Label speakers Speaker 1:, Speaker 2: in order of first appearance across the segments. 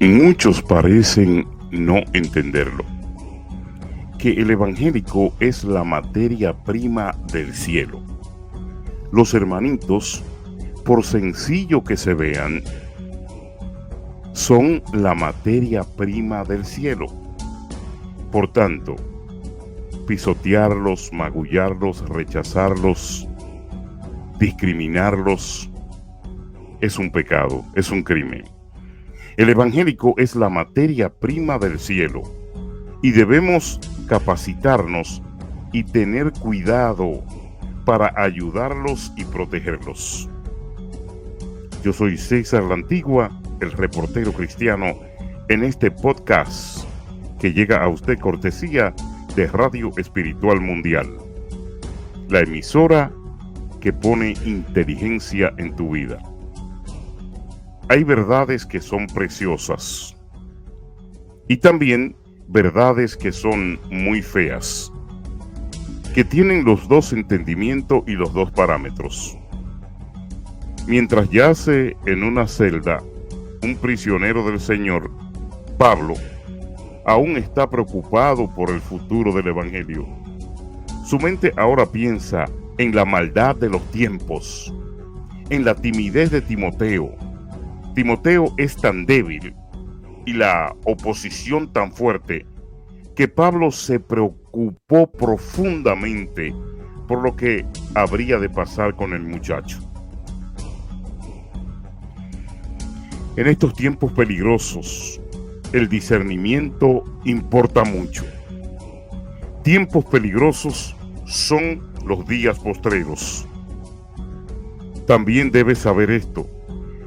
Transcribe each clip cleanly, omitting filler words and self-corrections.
Speaker 1: Muchos parecen no entenderlo, que el evangélico es la materia prima del cielo. Los hermanitos, por sencillo que se vean, son la materia prima del cielo. Por tanto, pisotearlos, magullarlos, rechazarlos, discriminarlos, es un pecado, es un crimen. El evangélico es la materia prima del cielo y debemos capacitarnos y tener cuidado para ayudarlos y protegerlos. Yo soy César La Antigua, el reportero cristiano, en este podcast que llega a usted cortesía de Radio Espiritual Mundial, la emisora que pone inteligencia en tu vida. Hay verdades que son preciosas y también verdades que son muy feas, que tienen los dos entendimientos y los dos parámetros. Mientras yace en una celda un prisionero del Señor, Pablo aún está preocupado por el futuro del Evangelio. Su mente ahora piensa en la maldad de los tiempos, en la timidez de Timoteo. Timoteo es tan débil y la oposición tan fuerte que Pablo se preocupó profundamente por lo que habría de pasar con el muchacho. En estos tiempos peligrosos, el discernimiento importa mucho. Tiempos peligrosos son los días postreros. También debes saber esto,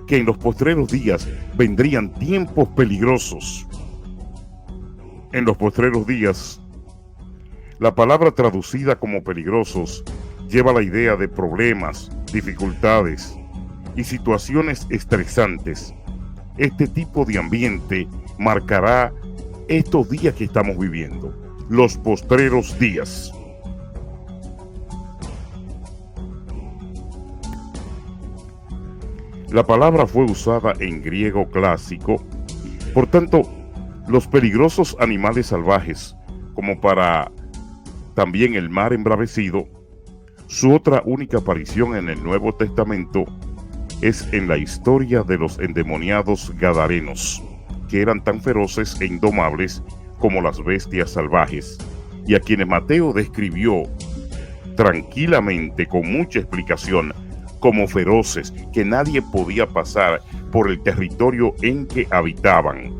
Speaker 1: que en los postreros días vendrían tiempos peligrosos. En los postreros días, la palabra traducida como peligrosos lleva la idea de problemas, dificultades y situaciones estresantes. Este tipo de ambiente marcará estos días que estamos viviendo, los postreros días. La palabra fue usada en griego clásico, por tanto, los peligrosos animales salvajes, como para también el mar embravecido, su otra única aparición en el Nuevo Testamento es en la historia de los endemoniados gadarenos, que eran tan feroces e indomables como las bestias salvajes, y a quienes Mateo describió tranquilamente, con mucha explicación, como feroces, que nadie podía pasar por el territorio en que habitaban.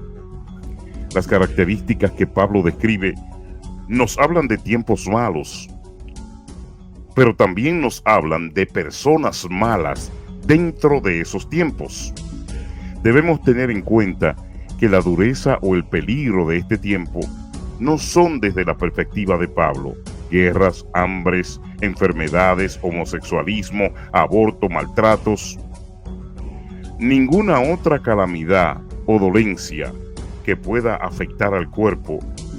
Speaker 1: Las características que Pablo describe nos hablan de tiempos malos, pero también nos hablan de personas malas dentro de esos tiempos. Debemos tener en cuenta que la dureza o el peligro de este tiempo no son desde la perspectiva de Pablo. Guerras, hambres, enfermedades, homosexualismo, aborto, maltratos. Ninguna otra calamidad o dolencia que pueda afectar al cuerpo,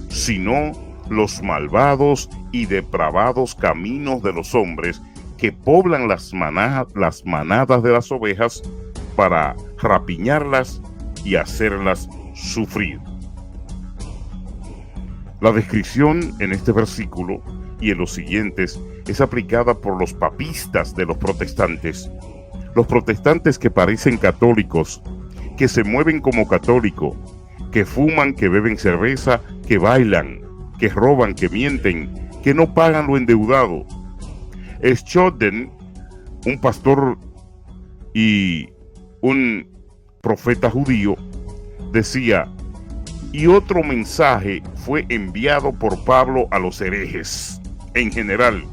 Speaker 1: sino los malvados y depravados caminos de los hombres que poblan las manadas de las ovejas para rapiñarlas y hacerlas sufrir. La descripción en este versículo y en los siguientes es aplicada por los papistas de los protestantes que parecen católicos, que se mueven como católicos, que fuman, que beben cerveza, que bailan, que roban, que mienten, que no pagan lo endeudado. Schotten, un pastor y un profeta judío, decía: y otro mensaje fue enviado por Pablo a los herejes en general,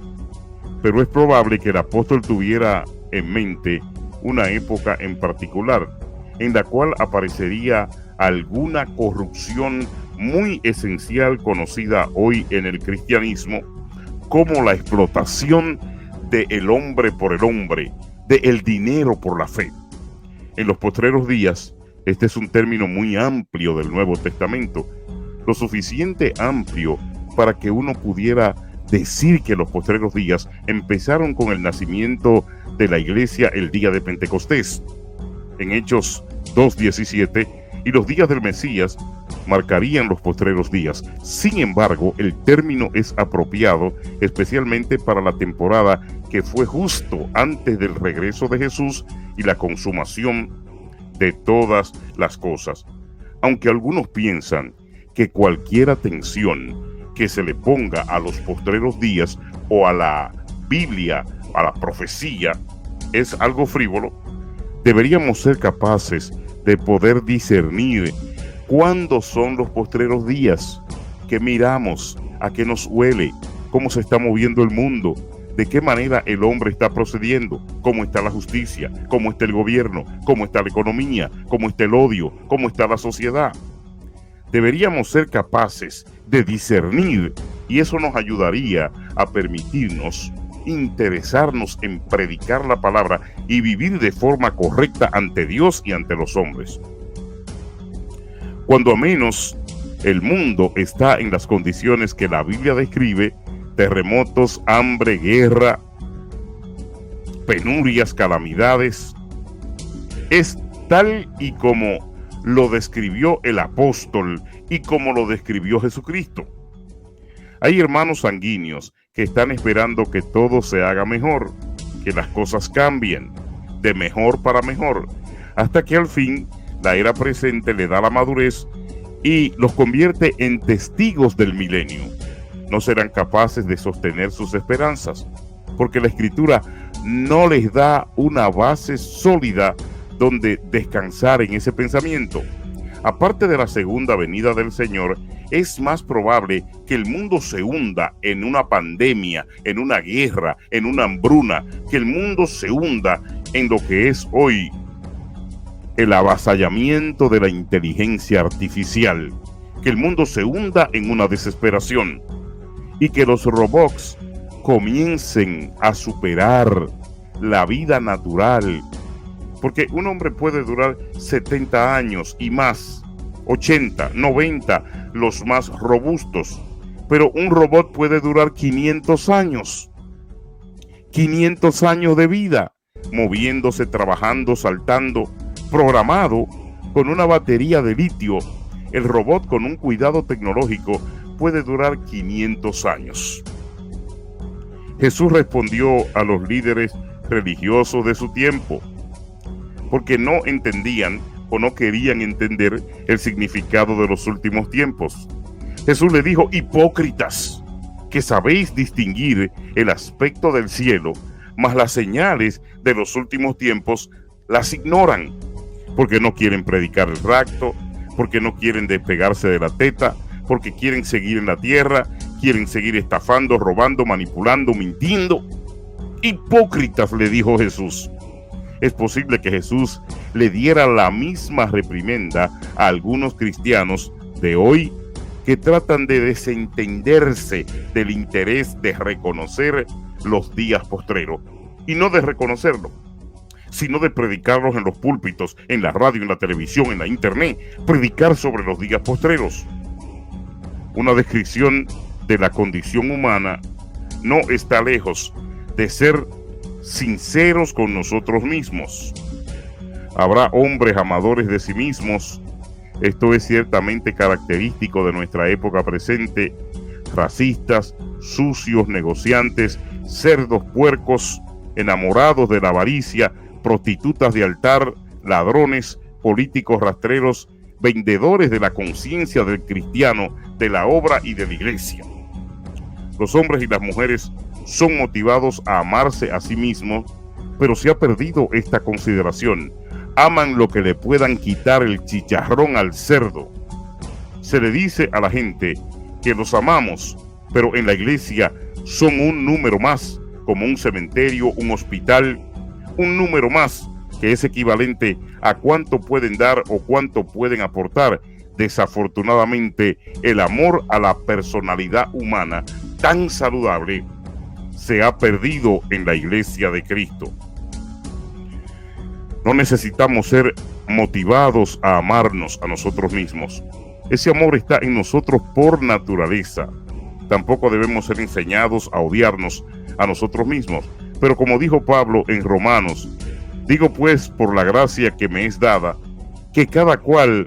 Speaker 1: pero es probable que el apóstol tuviera en mente una época en particular en la cual aparecería alguna corrupción muy esencial conocida hoy en el cristianismo como la explotación del hombre por el hombre, del dinero por la fe. En los postreros días, este es un término muy amplio del Nuevo Testamento, lo suficiente amplio para que uno pudiera decir que los postreros días empezaron con el nacimiento de la iglesia el día de Pentecostés. En Hechos 2:17 y los días del Mesías marcarían los postreros días. Sin embargo, el término es apropiado especialmente para la temporada que fue justo antes del regreso de Jesús y la consumación de todas las cosas. Aunque algunos piensan que cualquier atención que se le ponga a los postreros días o a la Biblia, a la profecía, es algo frívolo, deberíamos ser capaces de poder discernir cuándo son los postreros días, qué miramos, a qué nos huele, cómo se está moviendo el mundo, de qué manera el hombre está procediendo, cómo está la justicia, cómo está el gobierno, cómo está la economía, cómo está el odio, cómo está la sociedad. Deberíamos ser capaces de discernir y eso nos ayudaría a permitirnos interesarnos en predicar la palabra y vivir de forma correcta ante Dios y ante los hombres. Cuando menos el mundo está en las condiciones que la Biblia describe: terremotos, hambre, guerra, penurias, calamidades, es tal y como lo describió el apóstol y como lo describió Jesucristo. Hay hermanos sanguíneos que están esperando que todo se haga mejor, que las cosas cambien, de mejor para mejor, hasta que al fin la era presente le da la madurez y los convierte en testigos del milenio. No serán capaces de sostener sus esperanzas, porque la Escritura no les da una base sólida donde descansar en ese pensamiento. Aparte de la segunda venida del Señor, es más probable que el mundo se hunda en una pandemia, en una guerra, en una hambruna, que el mundo se hunda en lo que es hoy el avasallamiento de la inteligencia artificial, que el mundo se hunda en una desesperación y que los robots comiencen a superar la vida natural, porque un hombre puede durar 70 años y más, 80, 90, los más robustos, pero un robot puede durar 500 años, 500 años de vida, moviéndose, trabajando, saltando, programado con una batería de litio. El robot con un cuidado tecnológico puede durar 500 años. Jesús respondió a los líderes religiosos de su tiempo, porque no entendían o no querían entender el significado de los últimos tiempos. Jesús le dijo: hipócritas, que sabéis distinguir el aspecto del cielo, mas las señales de los últimos tiempos las ignoran, porque no quieren predicar el rapto, porque no quieren despegarse de la teta, porque quieren seguir en la tierra, quieren seguir estafando, robando, manipulando, mintiendo. Hipócritas, le dijo Jesús. Es posible que Jesús le diera la misma reprimenda a algunos cristianos de hoy que tratan de desentenderse del interés de reconocer los días postreros, y no de reconocerlo, sino de predicarlos en los púlpitos, en la radio, en la televisión, en la internet, predicar sobre los días postreros. Una descripción de la condición humana no está lejos de ser sinceros con nosotros mismos. Habrá hombres amadores de sí mismos. Esto es ciertamente característico de nuestra época presente. Racistas, sucios, negociantes, cerdos, puercos, enamorados de la avaricia, prostitutas de altar, ladrones, políticos rastreros, vendedores de la conciencia del cristiano, de la obra y de la iglesia. Los hombres y las mujeres son motivados a amarse a sí mismos, pero se ha perdido esta consideración. Aman lo que le puedan quitar el chicharrón al cerdo. Se le dice a la gente que los amamos, pero en la iglesia son un número más, como un cementerio, un hospital, un número más que es equivalente a cuánto pueden dar o cuánto pueden aportar. Desafortunadamente, el amor a la personalidad humana tan saludable se ha perdido en la iglesia de Cristo. No necesitamos ser motivados a amarnos a nosotros mismos. Ese amor está en nosotros por naturaleza. Tampoco debemos ser enseñados a odiarnos a nosotros mismos. Pero como dijo Pablo en Romanos, digo pues por la gracia que me es dada, que cada cual